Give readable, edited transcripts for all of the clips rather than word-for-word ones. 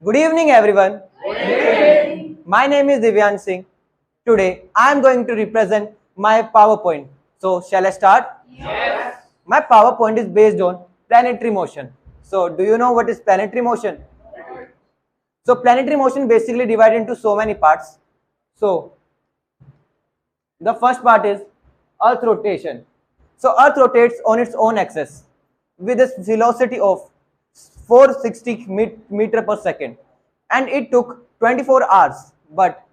Good evening, everyone. My name is Divyansh. Today, I am going to represent my PowerPoint. So, shall I start? My PowerPoint is based on planetary motion. So, do you know what is planetary motion? So, planetary motion basically divided into so many parts. So, the first part is Earth rotation. So, Earth rotates on its own axis with a velocity of 460 meter per second, and it took 24 hours. But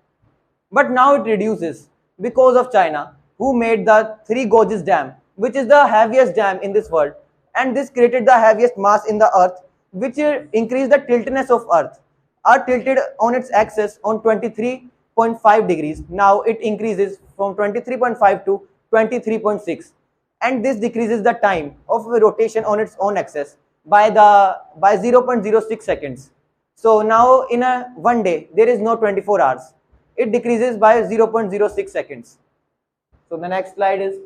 now it reduces because of China, who made the Three Gorges Dam, which is the heaviest dam in this world, and this created the heaviest mass in the Earth, which increased the tiltness of Earth. Earth tilted on its axis on 23.5 degrees. Now it increases from 23.5 to 23.6, and this decreases the time of rotation on its own axis by 0.06 seconds. So now in a one day there is no 24 hours. It decreases by 0.06 seconds. So the next slide is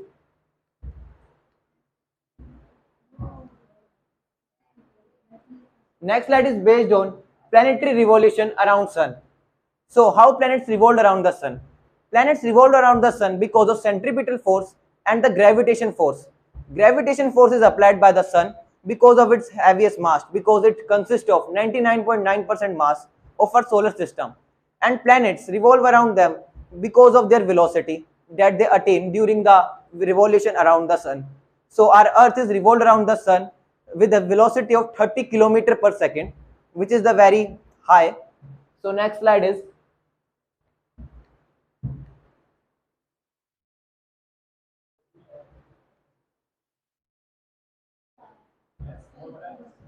based on planetary revolution around sun. So how planets revolve around the sun? Planets revolve around the sun because of centripetal force and the gravitation force. Gravitation force is applied by the sun because of its heaviest mass, because it consists of 99.9% mass of our solar system. And planets revolve around them because of their velocity that they attain during the revolution around the sun. So our Earth is revolved around the sun with a velocity of 30 kilometer per second, which is the very high. So next slide is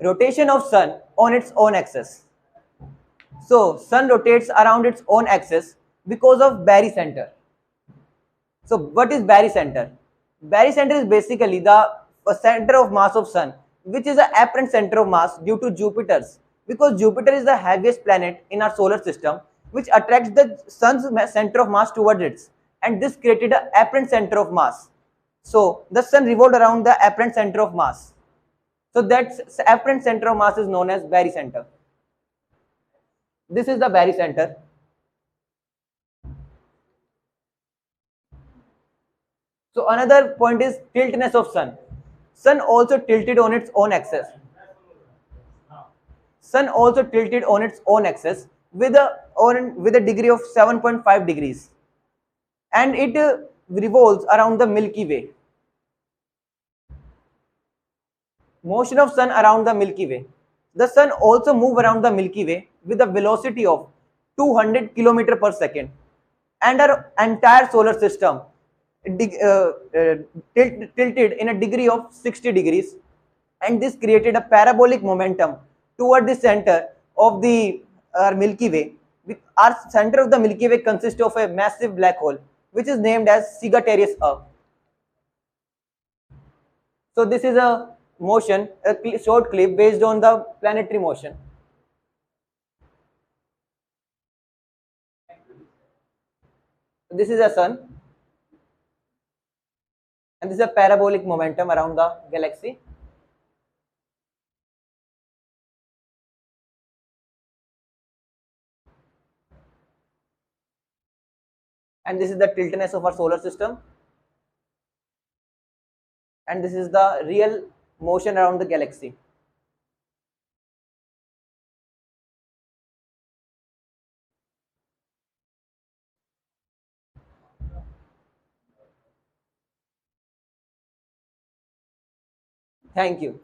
rotation of sun on its own axis. So sun rotates around its own axis because of barycenter. So what is barycenter? Barycenter is basically the center of mass of sun, which is the apparent center of mass due to Jupiter's, because Jupiter is the heaviest planet in our solar system, which attracts the sun's center of mass towards it, and this created an apparent center of mass. So the sun revolved around the apparent center of mass. So that apparent center of mass is known as barycenter. This is the barycenter. So another point is tiltness of sun. Sun also tilted on its own axis. Sun also tilted on its own axis with a degree of 7.5 degrees, and it revolves around the Milky Way. Motion of sun around the Milky Way. The sun also move around the Milky Way with a velocity of 200 km per second, and our entire solar system tilted in a degree of 60 degrees, and this created a parabolic momentum toward the center of the Milky Way. Our center of the Milky Way consists of a massive black hole, which is named as Sagittarius A. So this is a motion, a short clip based on the planetary motion. This is a sun, and this is a parabolic momentum around the galaxy. And this is the tiltness of our solar system, and this is the real motion around the galaxy. Thank you.